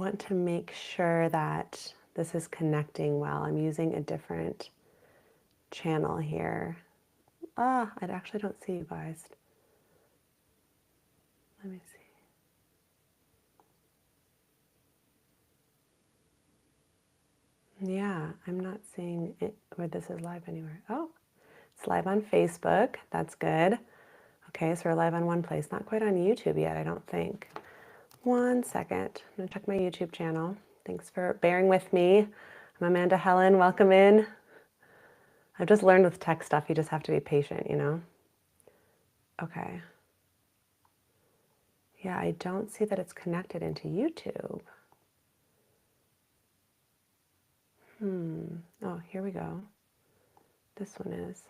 want to make sure that this is connecting well. I'm using a different channel here. I actually don't see you guys. Let me see. Yeah, I'm not seeing it where this is live anywhere. Oh, it's live on Facebook. That's good. Okay, so we're live on one place. Not quite on YouTube yet, I don't think. One second. I'm going to check my YouTube channel. Thanks for bearing with me. I'm Amanda Helen. Welcome in. I've just learned with tech stuff, you just have to be patient, you know? Okay. Yeah, I don't see that it's connected into YouTube. Oh, here we go. This one is.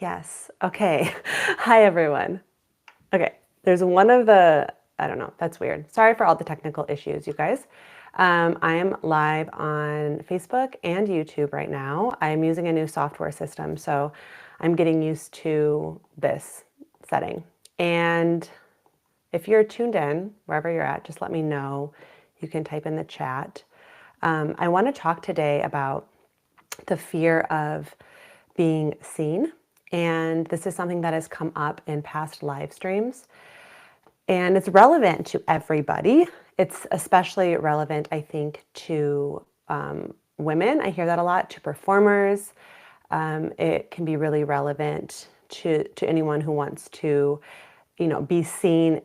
Yes. Okay. Hi, everyone. Okay. There's one of the, I don't know, that's weird. Sorry for all the technical issues, you guys. I am live on Facebook and YouTube right now. I'm using a new software system, so I'm getting used to this setting. And if you're tuned in, wherever you're at, just let me know. You can type in the chat. I want to talk today about the fear of being seen. And this is something that has come up in past live streams. And it's relevant to everybody. It's especially relevant, I think, to women. I hear that a lot, to performers. It can be really relevant to anyone who wants to, be seen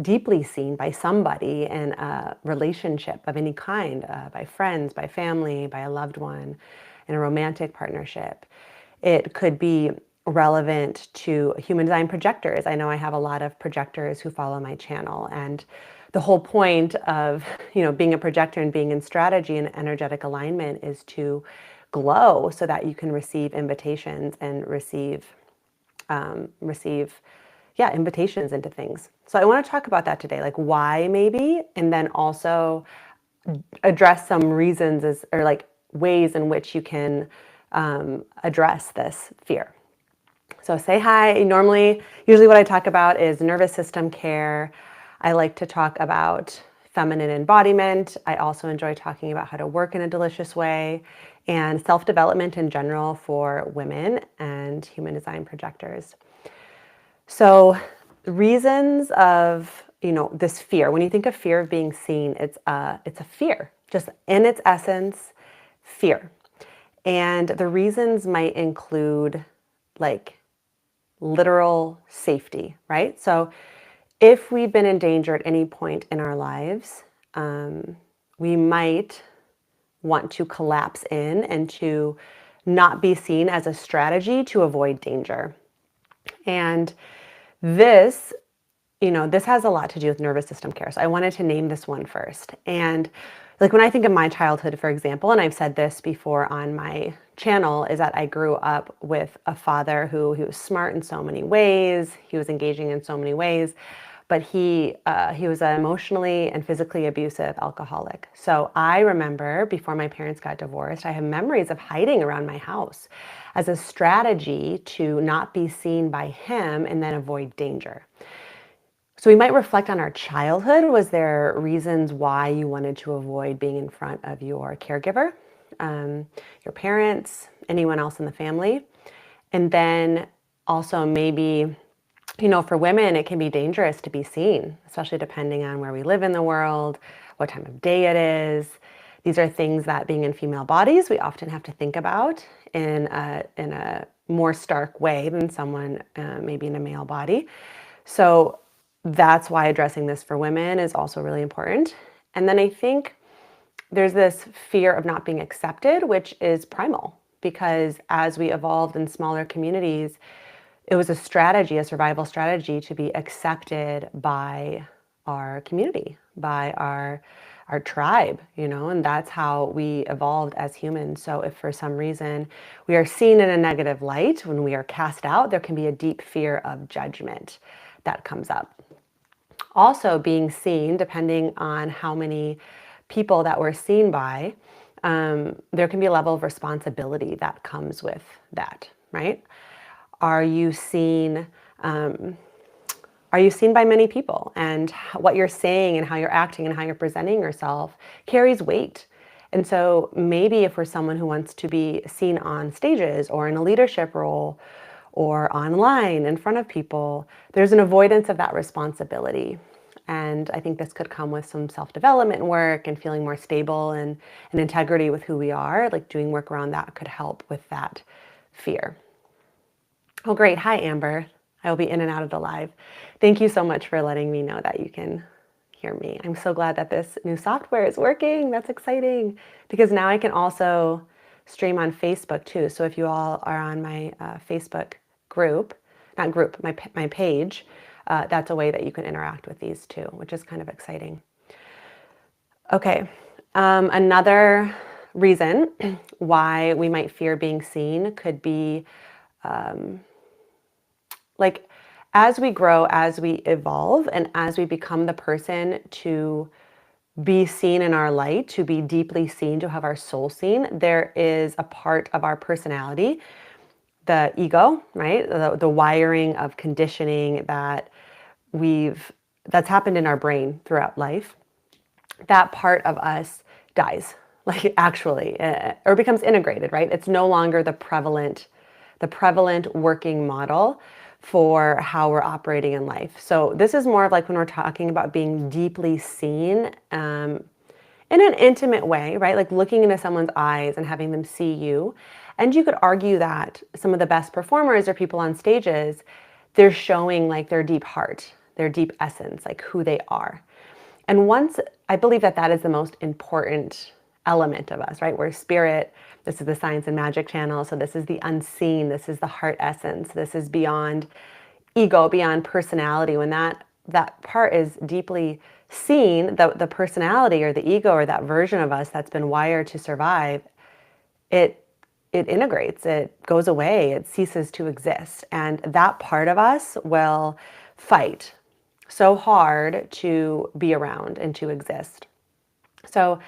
deeply seen by somebody in a relationship of any kind, by friends, by family, by a loved one, in a romantic partnership. It could be relevant to human design projectors. I know I have a lot of projectors who follow my channel, and the whole point of, being a projector and being in strategy and energetic alignment is to glow so that you can receive invitations and receive invitations into things. So I want to talk about that today, like why maybe, and then also address some reasons or like ways in which you can address this fear. So say hi. Usually what I talk about is nervous system care. I like to talk about feminine embodiment. I also enjoy talking about how to work in a delicious way and self-development in general for women and human design projectors. So reasons of, this fear, when you think of fear of being seen, it's a fear, just in its essence, fear. And the reasons might include like literal safety, right? So if we've been in danger at any point in our lives, we might want to collapse in and to not be seen as a strategy to avoid danger. And this, this has a lot to do with nervous system care. So I wanted to name this one first. And like when I think of my childhood, for example, and I've said this before on my channel, is that I grew up with a father who was smart in so many ways. He was engaging in so many ways, but he was an emotionally and physically abusive alcoholic. So I remember before my parents got divorced, I have memories of hiding around my house as a strategy to not be seen by him and then avoid danger. So we might reflect on our childhood. Was there reasons why you wanted to avoid being in front of your caregiver, your parents, anyone else in the family? And then also maybe, for women, it can be dangerous to be seen, especially depending on where we live in the world, what time of day it is. These are things that being in female bodies, we often have to think about in a more stark way than someone maybe in a male body. So that's why addressing this for women is also really important. And then I think there's this fear of not being accepted, which is primal, because as we evolved in smaller communities, it was a survival strategy to be accepted by our community, by our tribe, and that's how we evolved as humans. So if for some reason we are seen in a negative light, when we are cast out, there can be a deep fear of judgment that comes up. Also being seen, depending on how many people that we're seen by, there can be a level of responsibility that comes with that, right? Are you seen are you seen by many people? And what you're saying and how you're acting and how you're presenting yourself carries weight. And so maybe if we're someone who wants to be seen on stages or in a leadership role or online in front of people, there's an avoidance of that responsibility. And I think this could come with some self-development work and feeling more stable and in integrity with who we are. Like doing work around that could help with that fear. Oh, great. Hi, Amber. I will be in and out of the live. Thank you so much for letting me know that you can hear me. I'm so glad that this new software is working. That's exciting because now I can also stream on Facebook too. So if you all are on my Facebook group, not group, my page, that's a way that you can interact with these too, which is kind of exciting. Okay, another reason why we might fear being seen could be like as we grow, as we evolve, and as we become the person to be seen in our light, to be deeply seen, to have our soul seen, there is a part of our personality, the ego, right? The wiring of conditioning that's happened in our brain throughout life. That part of us dies, like actually, or becomes integrated, right? It's no longer the prevalent working model for how we're operating in life. So this is more of like when we're talking about being deeply seen in an intimate way, right? Like looking into someone's eyes and having them see you. And you could argue that some of the best performers or people on stages, they're showing like their deep heart, their deep essence, like who they are. And once, I believe that is the most important element of us, right? We're spirit. This is the Science and Magic channel. So this is the unseen. This is the heart essence. This is beyond ego, beyond personality. When that part is deeply seen, the personality or the ego or that version of us that's been wired to survive, it integrates, it goes away, it ceases to exist. And that part of us will fight so hard to be around and to exist. So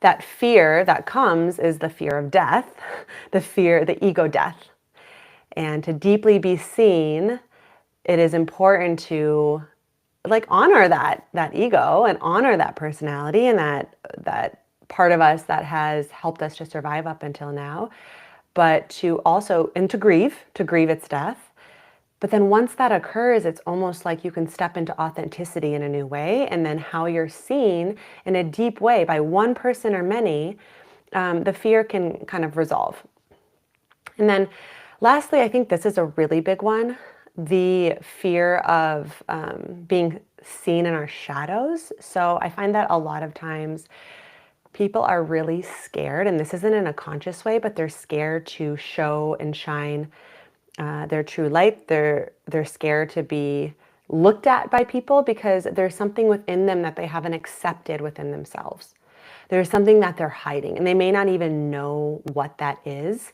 that fear that comes is the fear of death, the ego death. And to deeply be seen, it is important to like honor that ego and honor that personality and that part of us that has helped us to survive up until now, but to also, and to grieve its death. But then once that occurs, it's almost like you can step into authenticity in a new way. And then how you're seen in a deep way by one person or many, the fear can kind of resolve. And then lastly, I think this is a really big one, the fear of being seen in our shadows. So I find that a lot of times people are really scared, and this isn't in a conscious way, but they're scared to show and shine their true light. They're scared to be looked at by people because there's something within them that they haven't accepted within themselves. There's something that they're hiding, and they may not even know what that is.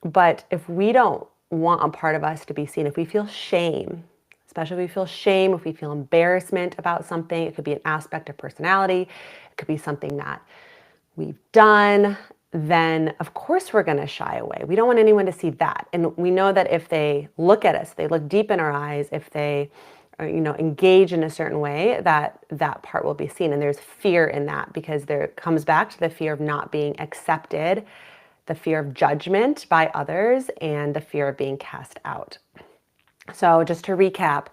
But if we don't want a part of us to be seen, if we feel shame, especially if we feel shame, if we feel embarrassment about something, it could be an aspect of personality, it could be something that we've done, then of course we're going to shy away. We don't want anyone to see that. And we know that if they look at us, they look deep in our eyes, if they engage in a certain way, that part will be seen. And there's fear in that because there comes back to the fear of not being accepted, the fear of judgment by others, and the fear of being cast out. So just to recap,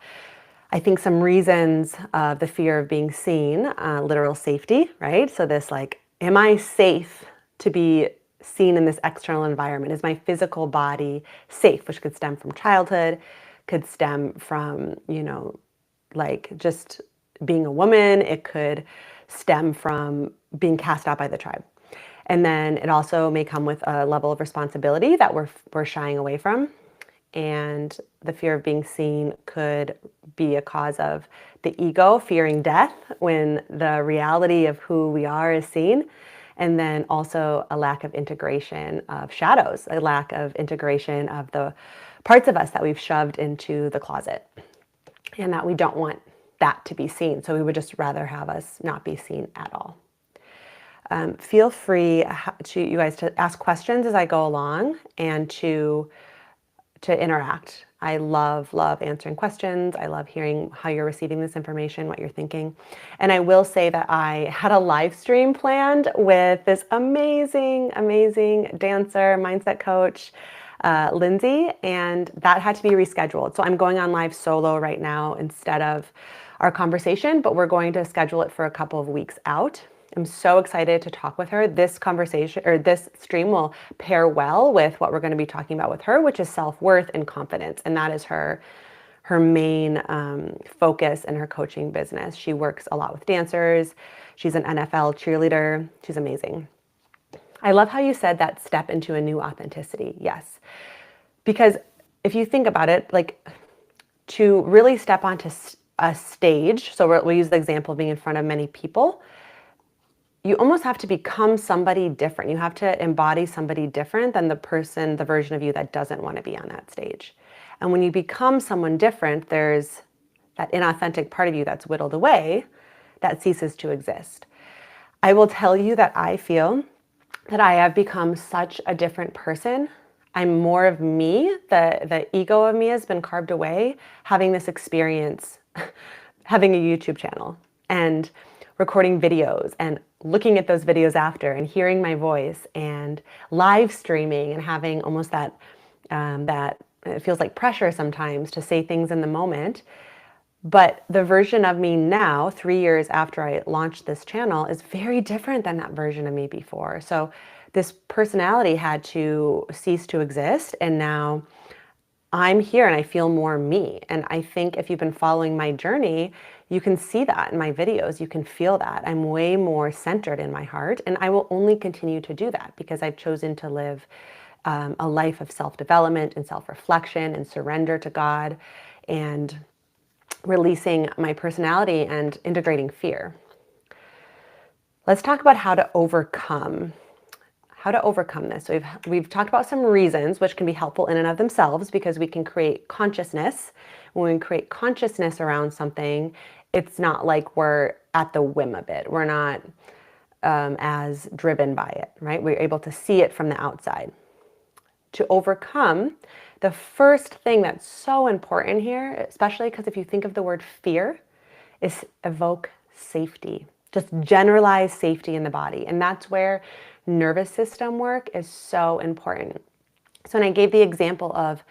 I think some reasons of the fear of being seen, literal safety, right? So this like, am I safe to be seen in this external environment? Is my physical body safe? Which could stem from childhood, could stem from, like just being a woman. It could stem from being cast out by the tribe. And then it also may come with a level of responsibility that we're shying away from. And the fear of being seen could be a cause of the ego fearing death when the reality of who we are is seen. And then also a lack of integration of shadows, a lack of integration of the parts of us that we've shoved into the closet and that we don't want that to be seen. So we would just rather have us not be seen at all. Feel free to you guys to ask questions as I go along and to to interact. I love answering questions. I love hearing how you're receiving this information, what you're thinking. And I will say that I had a live stream planned with this amazing, amazing dancer, mindset coach, Lindsay, and that had to be rescheduled. So I'm going on live solo right now instead of our conversation, but we're going to schedule it for a couple of weeks out. I'm so excited to talk with her. This conversation or this stream will pair well with what we're going to be talking about with her, which is self-worth and confidence. And that is her main focus in her coaching business. She works a lot with dancers. She's an NFL cheerleader. She's amazing. I love how you said that step into a new authenticity. Yes. Because if you think about it, like to really step onto a stage, so we'll use the example of being in front of many people, you almost have to become somebody different. You have to embody somebody different than the version of you that doesn't want to be on that stage. And when you become someone different, there's that inauthentic part of you that's whittled away that ceases to exist. I will tell you that I feel that I have become such a different person. I'm more of me. The ego of me has been carved away having this experience, having a YouTube channel and recording videos and looking at those videos after and hearing my voice and live streaming and having almost that it feels like pressure sometimes to say things in the moment. But the version of me now, 3 years after I launched this channel, is very different than that version of me before. So this personality had to cease to exist, and now I'm here and I feel more me. And I think if you've been following my journey, you can see that in my videos. You can feel that. I'm way more centered in my heart, and I will only continue to do that because I've chosen to live a life of self-development and self-reflection and surrender to God and releasing my personality and integrating fear. Let's talk about how to overcome this. So we've talked about some reasons which can be helpful in and of themselves because we can create consciousness. When we create consciousness around something, it's not like we're at the whim of it. We're not as driven by it, right? We're able to see it from the outside. To overcome, the first thing that's so important here, especially because if you think of the word fear, is evoke safety. Just generalize safety in the body. And that's where nervous system work is so important. So when I gave the example of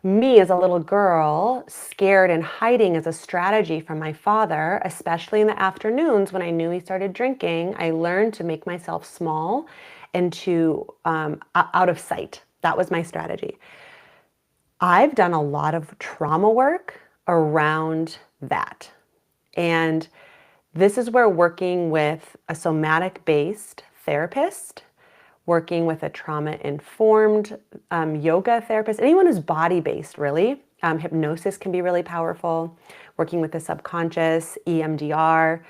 me as a little girl, scared and hiding as a strategy from my father, especially in the afternoons when I knew he started drinking, I learned to make myself small and to out of sight. That was my strategy. I've done a lot of trauma work around that. And this is where working with a somatic-based therapist, working with a trauma-informed yoga therapist, anyone who's body-based, really. Hypnosis can be really powerful. Working with the subconscious, EMDR,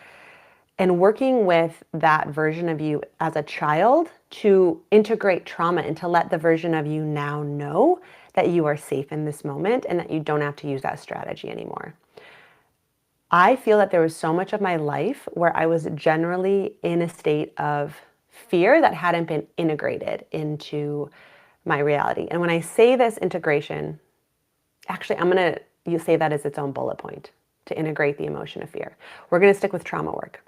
and working with that version of you as a child to integrate trauma and to let the version of you now know that you are safe in this moment and that you don't have to use that strategy anymore. I feel that there was so much of my life where I was generally in a state of fear that hadn't been integrated into my reality. And when I say this integration, actually, you say that as its own bullet point, to integrate the emotion of fear. We're going to stick with trauma work.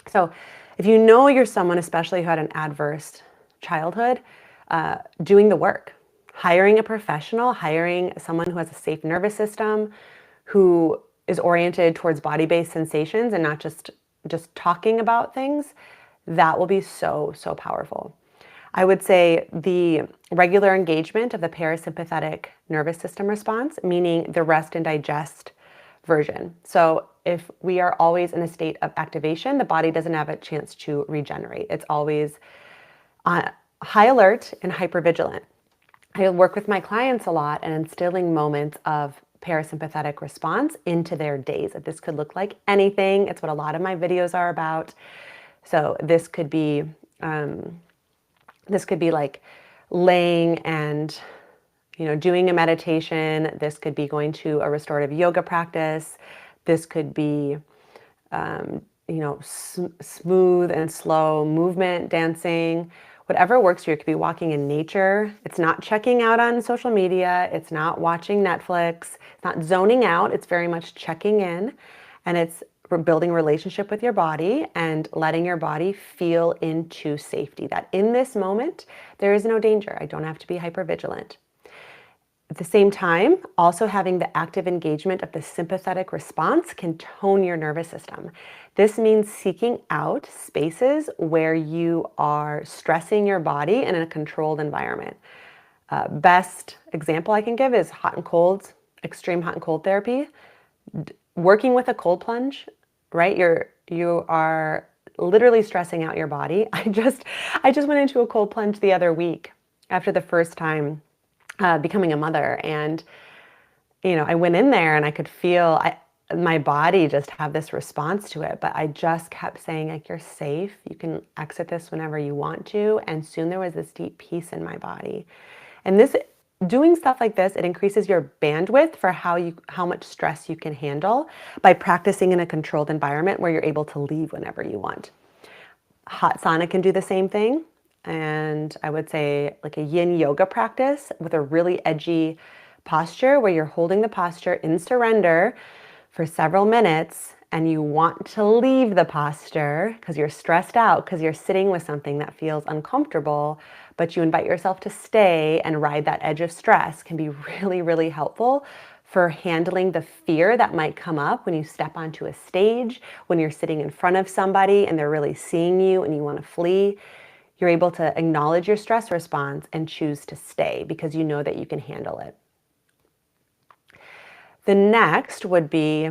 So if you know you're someone, especially who had an adverse childhood, doing the work, hiring a professional, hiring someone who has a safe nervous system, who is oriented towards body-based sensations and not just talking about things, that will be so, so powerful. I would say the regular engagement of the parasympathetic nervous system response, meaning the rest and digest version. So if we are always in a state of activation, the body doesn't have a chance to regenerate. It's always high alert and hypervigilant. I work with my clients a lot and instilling moments of parasympathetic response into their days. This could look like anything. It's what a lot of my videos are about. So this could be like laying and doing a meditation. This could be going to a restorative yoga practice. This could be smooth and slow movement dancing, whatever works for you. It could be walking in nature. It's not checking out on social media. It's not watching Netflix. It's not zoning out. It's very much checking in, and it's building a relationship with your body and letting your body feel into safety, that in this moment, there is no danger. I don't have to be hypervigilant. At the same time, also having the active engagement of the sympathetic response can tone your nervous system. This means seeking out spaces where you are stressing your body in a controlled environment. Best example I can give is hot and cold, extreme hot and cold therapy. Working with a cold plunge, right? You are literally stressing out your body. I just went into a cold plunge the other week after the first time becoming a mother, and I went in there and I could feel my body just have this response to it, but I just kept saying, like, you're safe, you can exit this whenever you want to. And soon there was this deep peace in my body. And doing stuff like this, it increases your bandwidth for how much stress you can handle by practicing in a controlled environment where you're able to leave whenever you want. Hot sauna can do the same thing. And I would say like a yin yoga practice with a really edgy posture where you're holding the posture in surrender for several minutes, and you want to leave the posture because you're stressed out, because you're sitting with something that feels uncomfortable, but you invite yourself to stay and ride that edge of stress, can be really, really helpful for handling the fear that might come up when you step onto a stage, when you're sitting in front of somebody and they're really seeing you and you want to flee. You're able to acknowledge your stress response and choose to stay because you know that you can handle it. The next would be,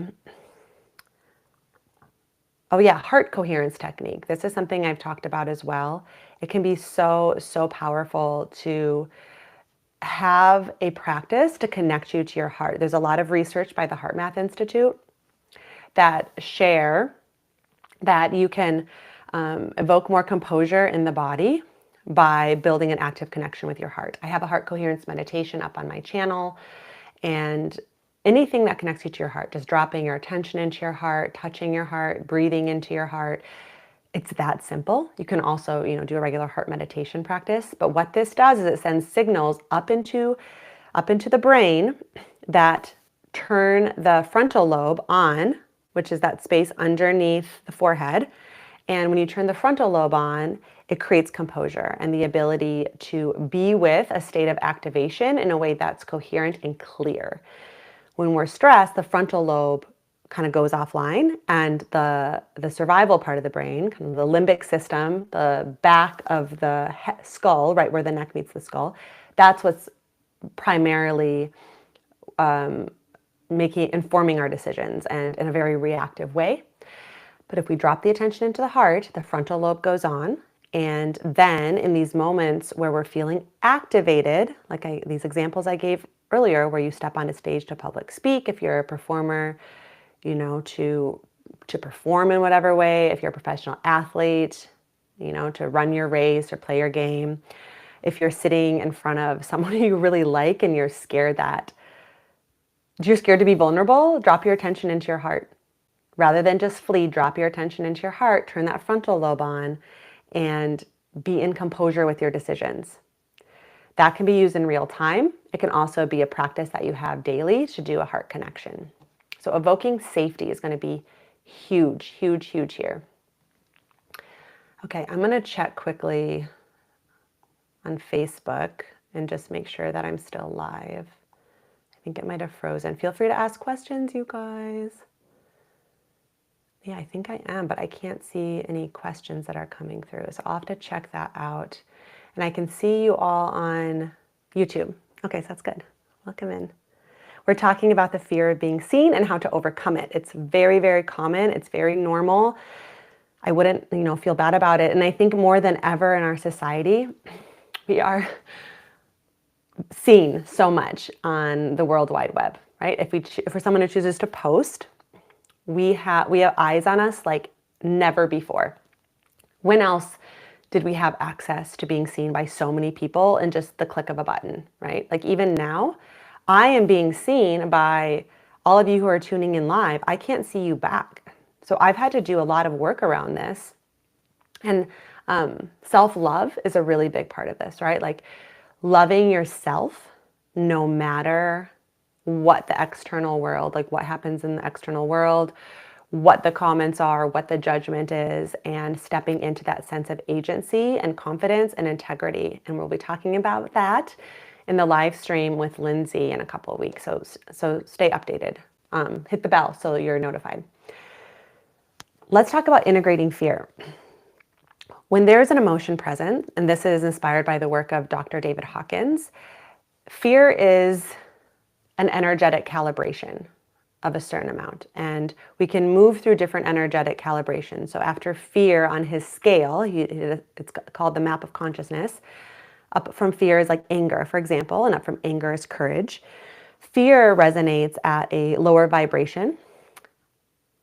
heart coherence technique. This is something I've talked about as well. It can be so, so powerful to have a practice to connect you to your heart. There's a lot of research by the Heart Math Institute that share that you can evoke more composure in the body by building an active connection with your heart. I have a heart coherence meditation up on my channel, and anything that connects you to your heart, just dropping your attention into your heart, touching your heart, breathing into your heart. It's that simple. You can also, do a regular heart meditation practice. But what this does is it sends signals up into the brain that turn the frontal lobe on, which is that space underneath the forehead. And when you turn the frontal lobe on, it creates composure and the ability to be with a state of activation in a way that's coherent and clear. When we're stressed, the frontal lobe kind of goes offline, and the survival part of the brain, kind of the limbic system, the back of the skull, right where the neck meets the skull, that's what's primarily informing our decisions, and in a very reactive way. But if we drop the attention into the heart, the frontal lobe goes on. And then in these moments where we're feeling activated, like these examples I gave earlier, where you step on a stage to public speak, if you're a performer, to perform in whatever way, if you're a professional athlete, to run your race or play your game, if you're sitting in front of someone you really like and you're scared to be vulnerable, drop your attention into your heart. Rather than just flee, drop your attention into your heart, turn that frontal lobe on, and be in composure with your decisions. That can be used in real time. It can also be a practice that you have daily to do a heart connection. So evoking safety is going to be huge, huge, huge here. Okay, I'm going to check quickly on Facebook and just make sure that I'm still live. I think it might have frozen. Feel free to ask questions, you guys. Yeah, I think I am, but I can't see any questions that are coming through. So I'll have to check that out. And I can see you all on YouTube. Okay, so that's good. Welcome in. We're talking about the fear of being seen and how to overcome it. It's very, very common. It's very normal. I wouldn't, feel bad about it. And I think more than ever in our society, we are seen so much on the World Wide Web, right? If we're someone who chooses to post, we have eyes on us like never before. When else did we have access to being seen by so many people in just the click of a button, right? Like even now, I am being seen by all of you who are tuning in live. I can't see you back. So I've had to do a lot of work around this. And Self-love is a really big part of this, right? Like loving yourself no matter what the external world, like what happens in the external world, what the comments are, what the judgment is, and stepping into that sense of agency and confidence and integrity. And we'll be talking about that in the live stream with Lindsay in a couple of weeks. So stay updated. Hit the bell so you're notified. Let's talk about integrating fear. When there's an emotion present, and this is inspired by the work of Dr. David Hawkins, fear is an energetic calibration of a certain amount. And we can move through different energetic calibrations. So after fear on his scale, it's called the map of consciousness. Up from fear is like anger, for example, and up from anger is courage. Fear resonates at a lower vibration.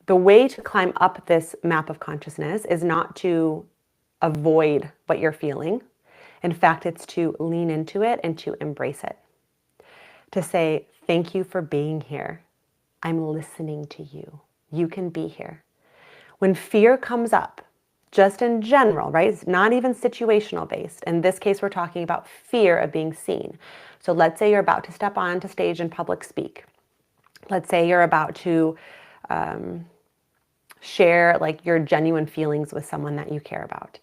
The way to climb up this map of consciousness is not to avoid what you're feeling. In fact, it's to lean into it and to embrace it. To say, thank you for being here. I'm listening to you. You can be here. When fear comes up, just in general, right? It's not even situational based. In this case, we're talking about fear of being seen. So let's say you're about to step onto stage and public speak. Let's say you're about to share like your genuine feelings with someone that you care about.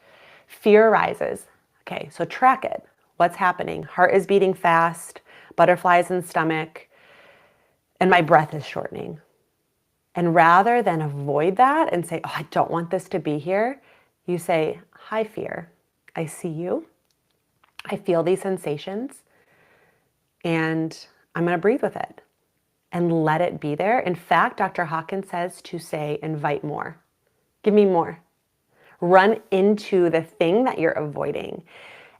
Fear arises. Okay, so track it. What's happening? Heart is beating fast, butterflies in stomach, and my breath is shortening. And rather than avoid that and say, oh, I don't want this to be here, you say, hi, fear. I see you. I feel these sensations. And I'm going to breathe with it and let it be there. In fact, Dr. Hawkins says to say, invite more. Give me more. Run into the thing that you're avoiding.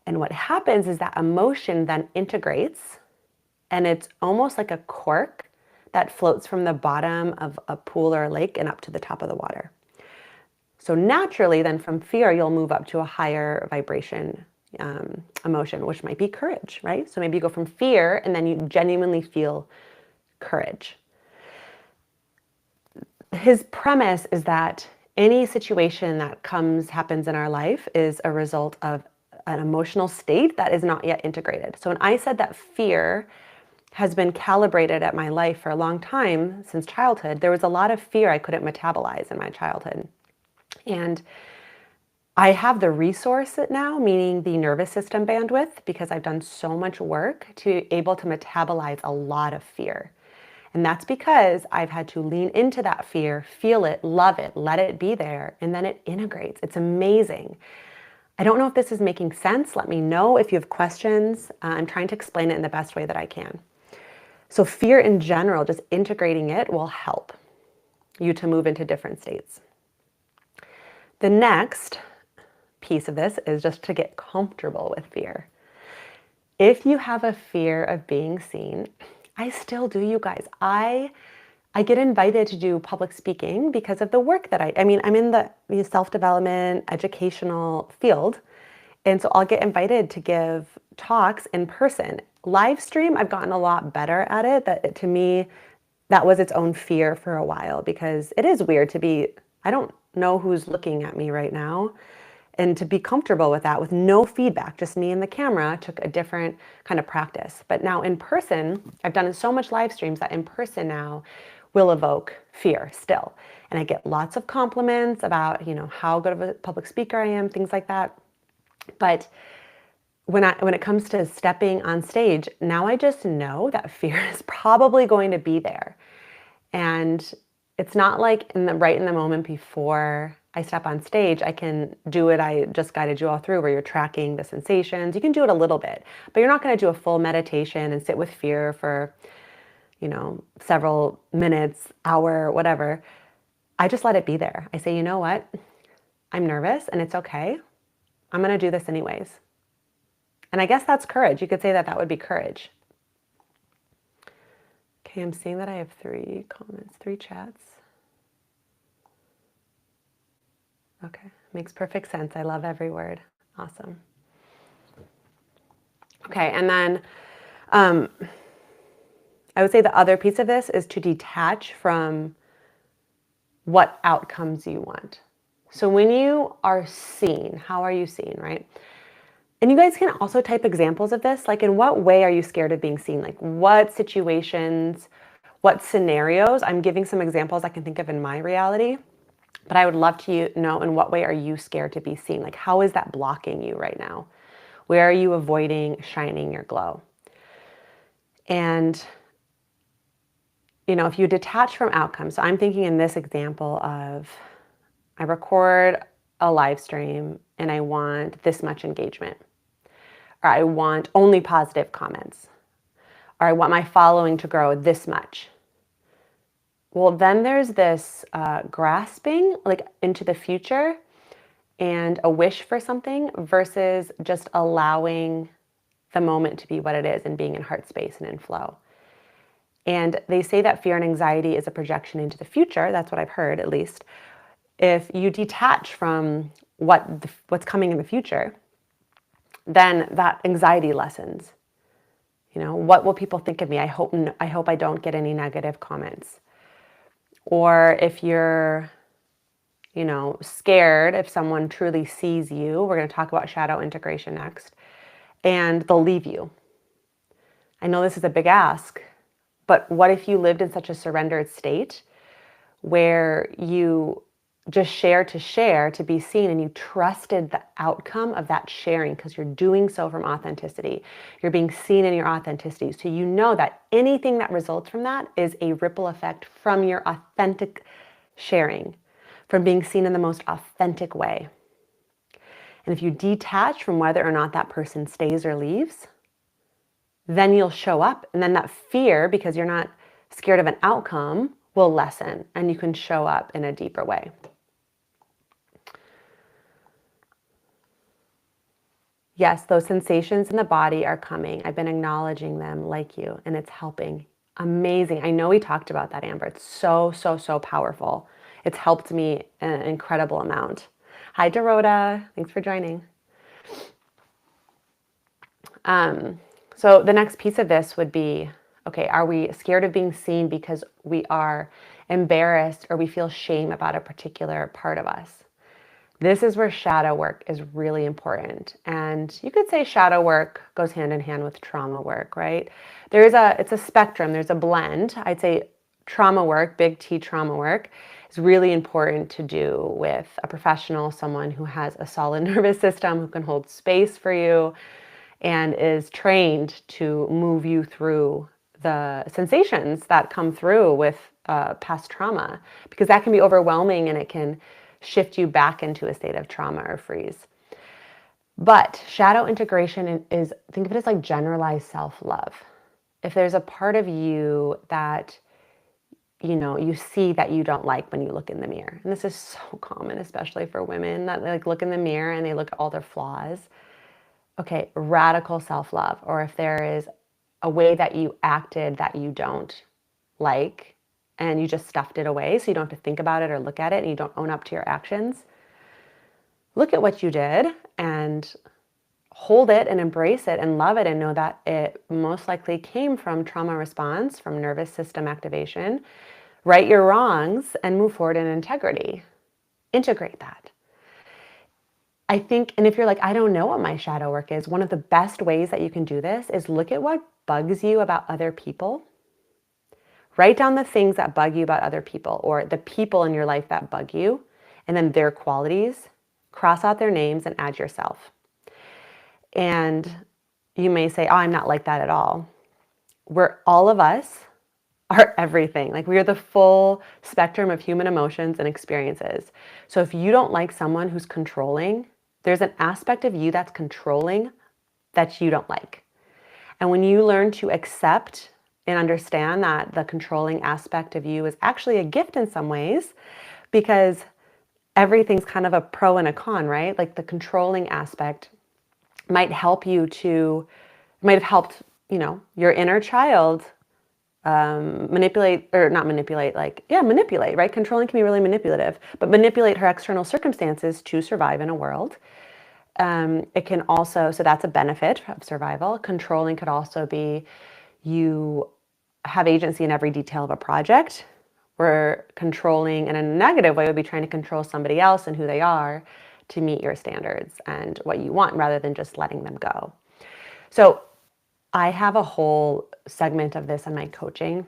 And what happens is that emotion then integrates, and it's almost like a cork that floats from the bottom of a pool or a lake and up to the top of the water. So naturally, then from fear, you'll move up to a higher vibration emotion, which might be courage, right? So maybe you go from fear and then you genuinely feel courage. His premise is that any situation that happens in our life is a result of an emotional state that is not yet integrated. So when I said that fear has been calibrated at my life for a long time, since childhood, there was a lot of fear I couldn't metabolize in my childhood. And I have the resource now, meaning the nervous system bandwidth, because I've done so much work to able to metabolize a lot of fear. And that's because I've had to lean into that fear, feel it, love it, let it be there, and then it integrates. It's amazing. I don't know if this is making sense. Let me know if you have questions. I'm trying to explain it in the best way that I can. So fear in general, just integrating it will help you to move into different states. The next piece of this is just to get comfortable with fear. If you have a fear of being seen, I still do, you guys. I get invited to do public speaking because of the work that I'm in the self-development, educational field. And so I'll get invited to give talks in person. Live stream, I've gotten a lot better at it. That to me, that was its own fear for a while, because it is weird to be, I don't know who's looking at me right now. And to be comfortable with that, with no feedback, just me and the camera, took a different kind of practice. But now in person, I've done so much live streams that in person now will evoke fear still. And I get lots of compliments about, how good of a public speaker I am, things like that. But when it comes to stepping on stage, now I just know that fear is probably going to be there. And it's not like right in the moment before I step on stage, I can do it. I just guided you all through where you're tracking the sensations. You can do it a little bit, but you're not going to do a full meditation and sit with fear for, several minutes, hour, whatever. I just let it be there. I say, you know what? I'm nervous and it's okay. I'm going to do this anyways. And I guess that's courage. You could say that would be courage. Okay, I'm seeing that I have 3 comments, 3 chats. Okay, makes perfect sense. I love every word. Awesome. Okay, and then I would say the other piece of this is to detach from what outcomes you want. So when you are seen, how are you seen, right? And you guys can also type examples of this. Like, in what way are you scared of being seen? Like, what situations, what scenarios? I'm giving some examples I can think of in my reality, but I would love to know, in what way are you scared to be seen? Like, how is that blocking you right now? Where are you avoiding shining your glow? And, if you detach from outcomes, so I'm thinking in this example of, I record a live stream and I want this much engagement, or I want only positive comments, or I want my following to grow this much. Well, then there's this grasping like into the future and a wish for something versus just allowing the moment to be what it is and being in heart space and in flow. And they say that fear and anxiety is a projection into the future. That's what I've heard, at least. If you detach from what's coming in the future, then that anxiety lessens. What will people think of me? I hope I don't get any negative comments. Or if you're, scared if someone truly sees you, we're going to talk about shadow integration next, and they'll leave you. I know this is a big ask, but what if you lived in such a surrendered state where you just share to be seen, and you trusted the outcome of that sharing because you're doing so from authenticity. You're being seen in your authenticity. So you know that anything that results from that is a ripple effect from your authentic sharing, from being seen in the most authentic way. And if you detach from whether or not that person stays or leaves, then you'll show up, and then that fear, because you're not scared of an outcome, will lessen, and you can show up in a deeper way. Yes, those sensations in the body are coming. I've been acknowledging them like you, and it's helping. Amazing. I know we talked about that, Amber. It's so, so, so powerful. It's helped me an incredible amount. Hi, Dorota. Thanks for joining. So the next piece of this would be, okay, are we scared of being seen because we are embarrassed or we feel shame about a particular part of us? This is where shadow work is really important. And you could say shadow work goes hand in hand with trauma work, right? It's a spectrum, there's a blend. I'd say trauma work, big T trauma work, is really important to do with a professional, someone who has a solid nervous system, who can hold space for you and is trained to move you through the sensations that come through with past trauma, because that can be overwhelming and it can shift you back into a state of trauma or freeze. But shadow integration is, think of it as like generalized self-love. If there's a part of you that, you see that you don't like when you look in the mirror, and this is so common, especially for women, that they like look in the mirror and they look at all their flaws. Okay, radical self-love. Or if there is a way that you acted that you don't like, and you just stuffed it away so you don't have to think about it or look at it, and you don't own up to your actions, look at what you did and hold it and embrace it and love it, and know that it most likely came from trauma response, from nervous system activation. Right your wrongs and move forward in integrity. Integrate that. I think, and if you're like, I don't know what my shadow work is, one of the best ways that you can do this is look at what bugs you about other people. Write down the things that bug you about other people, or the people in your life that bug you, and then their qualities. Cross out their names and add yourself. And you may say, oh, I'm not like that at all. All of us are everything. Like, we are the full spectrum of human emotions and experiences. So if you don't like someone who's controlling, there's an aspect of you that's controlling that you don't like. And when you learn to accept and understand that the controlling aspect of you is actually a gift in some ways, because everything's kind of a pro and a con, right? Like, the controlling aspect might have helped, your inner child manipulate, right? Controlling can be really manipulative, but manipulate her external circumstances to survive in a world. It can also, so that's a benefit of survival. Controlling could also be, you have agency in every detail of a project, we're controlling in a negative way would be trying to control somebody else and who they are to meet your standards and what you want rather than just letting them go. So I have a whole segment of this in my coaching.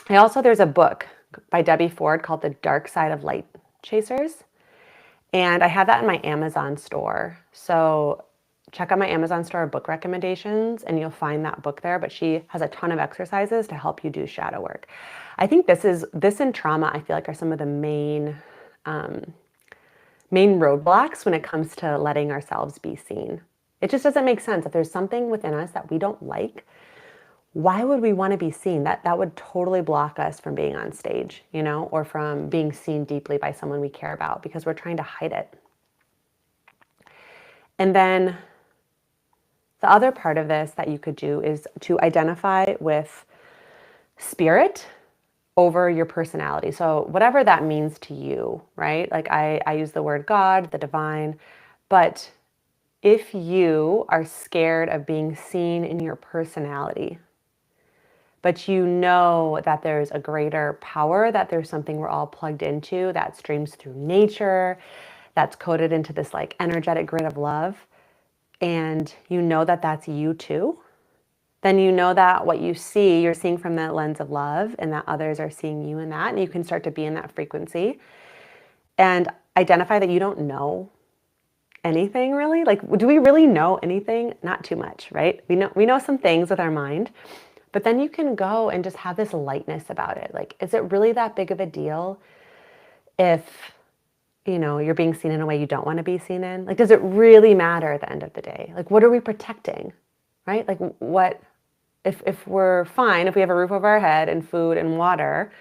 There's a book by Debbie Ford called The Dark Side of Light Chasers. And I have that in my Amazon store. So check out my Amazon store book recommendations and you'll find that book there. But she has a ton of exercises to help you do shadow work. I think this and trauma, I feel like, are some of the main roadblocks when it comes to letting ourselves be seen. It just doesn't make sense. If there's something within us that we don't like, why would we want to be seen? That would totally block us from being on stage, or from being seen deeply by someone we care about because we're trying to hide it. And then the other part of this that you could do is to identify with spirit over your personality. So whatever that means to you, right? Like I use the word God, the divine, but if you are scared of being seen in your personality, but you know that there's a greater power, that there's something we're all plugged into that streams through nature, that's coded into this like energetic grid of love, and you know that that's you too, then you know that what you see, you're seeing from that lens of love and that others are seeing you in that, and you can start to be in that frequency and identify that you don't know anything really. Like, do we really know anything? Not too much, right? We know some things with our mind, but then you can go and just have this lightness about it. Like, is it really that big of a deal if, you're being seen in a way you don't want to be seen in? Like, does it really matter at the end of the day? Like, what are we protecting, right? Like, what, if we're fine, if we have a roof over our head and food and water,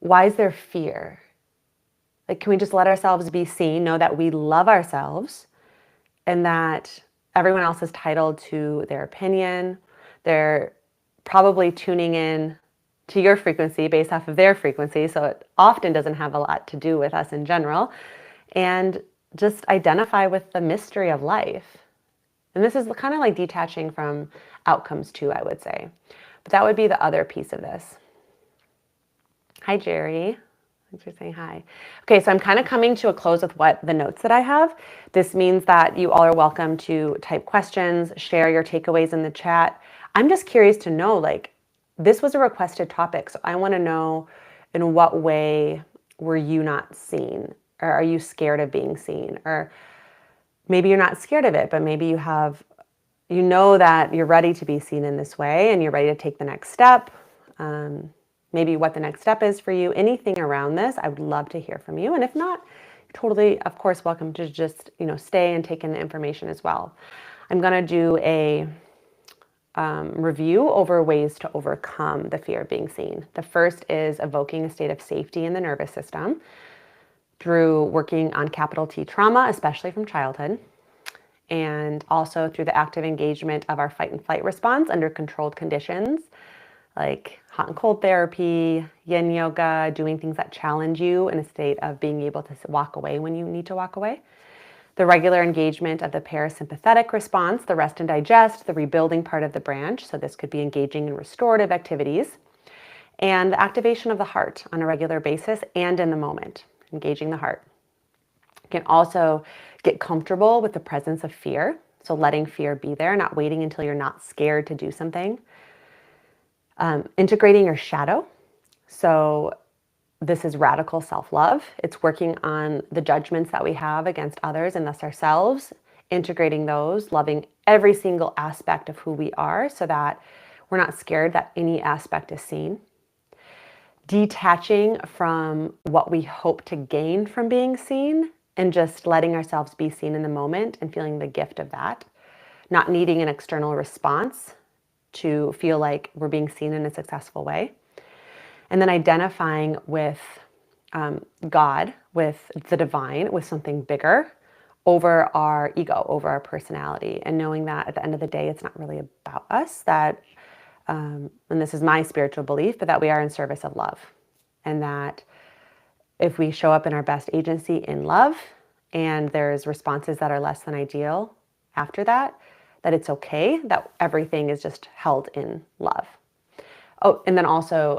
why is there fear? Like, can we just let ourselves be seen, know that we love ourselves and that everyone else is entitled to their opinion? They're probably tuning in to your frequency based off of their frequency. So it often doesn't have a lot to do with us in general. And just identify with the mystery of life. And this is kind of like detaching from outcomes too, I would say. But that would be the other piece of this. Hi, Jerry. Thanks for saying hi. Okay, so I'm kind of coming to a close with what the notes that I have. This means that you all are welcome to type questions, share your takeaways in the chat. I'm just curious to know, like, this was a requested topic, so I want to know, in what way were you not seen? Or are you scared of being seen? Or maybe you're not scared of it, but maybe you know that you're ready to be seen in this way and you're ready to take the next step. Maybe what the next step is for you, anything around this, I would love to hear from you. And if not, totally, of course, welcome to just, stay and take in the information as well. I'm going to do a review over ways to overcome the fear of being seen. The first is evoking a state of safety in the nervous system through working on capital T trauma, especially from childhood, and also through the active engagement of our fight and flight response under controlled conditions, like hot and cold therapy, yin yoga, doing things that challenge you in a state of being able to walk away when you need to walk away. The regular engagement of the parasympathetic response, the rest and digest, the rebuilding part of the branch. So this could be engaging in restorative activities. And the activation of the heart on a regular basis and in the moment, engaging the heart. You can also get comfortable with the presence of fear. So letting fear be there, not waiting until you're not scared to do something. Integrating your shadow. So this is radical self-love. It's working on the judgments that we have against others and thus ourselves, integrating those, loving every single aspect of who we are so that we're not scared that any aspect is seen. Detaching from what we hope to gain from being seen and just letting ourselves be seen in the moment and feeling the gift of that. Not needing an external response to feel like we're being seen in a successful way. And then identifying with God, with the divine, with something bigger over our ego, over our personality, and knowing that at the end of the day, it's not really about us, that, and this is my spiritual belief, but that we are in service of love. And that if we show up in our best agency in love, and there's responses that are less than ideal after that, that it's okay, that everything is just held in love. Oh, and then also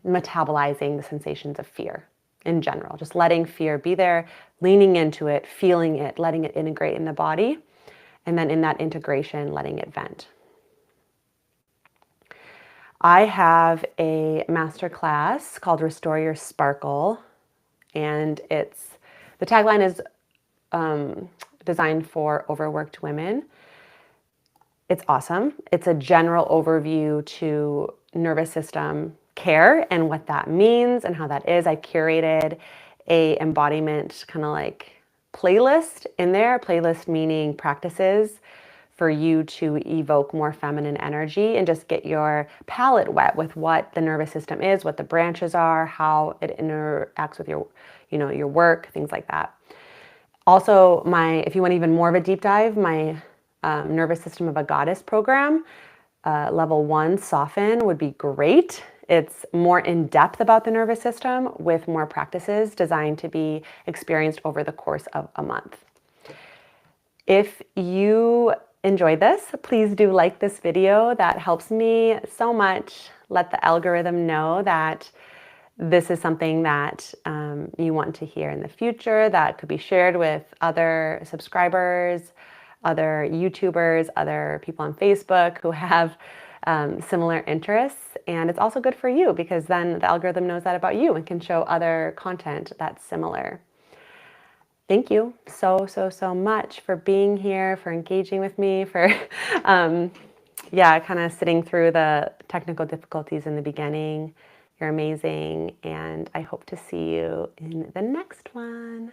metabolizing the sensations of fear in general, just letting fear be there, leaning into it, feeling it, letting it integrate in the body, and then in that integration, letting it vent. I have a masterclass called Restore Your Sparkle, and the tagline is designed for overworked women. It's awesome. It's a general overview to nervous system care and what that means and how that is. I curated a embodiment kind of like playlist in there, playlist meaning practices for you to evoke more feminine energy and just get your palate wet with what the nervous system is, what the branches are, how it interacts with your, your work, things like that. Also, if you want even more of a deep dive, my Nervous System of a Goddess program, level 1, Soften, would be great. It's more in depth about the nervous system with more practices designed to be experienced over the course of a month. If you enjoyed this, please do like this video. That helps me so much. Let the algorithm know that this is something that you want to hear in the future, that could be shared with other subscribers, other YouTubers, other people on Facebook who have similar interests. And it's also good for you because then the algorithm knows that about you and can show other content that's similar. Thank you so, so, so much for being here, for engaging with me, for kind of sitting through the technical difficulties in the beginning. You're amazing, and I hope to see you in the next one.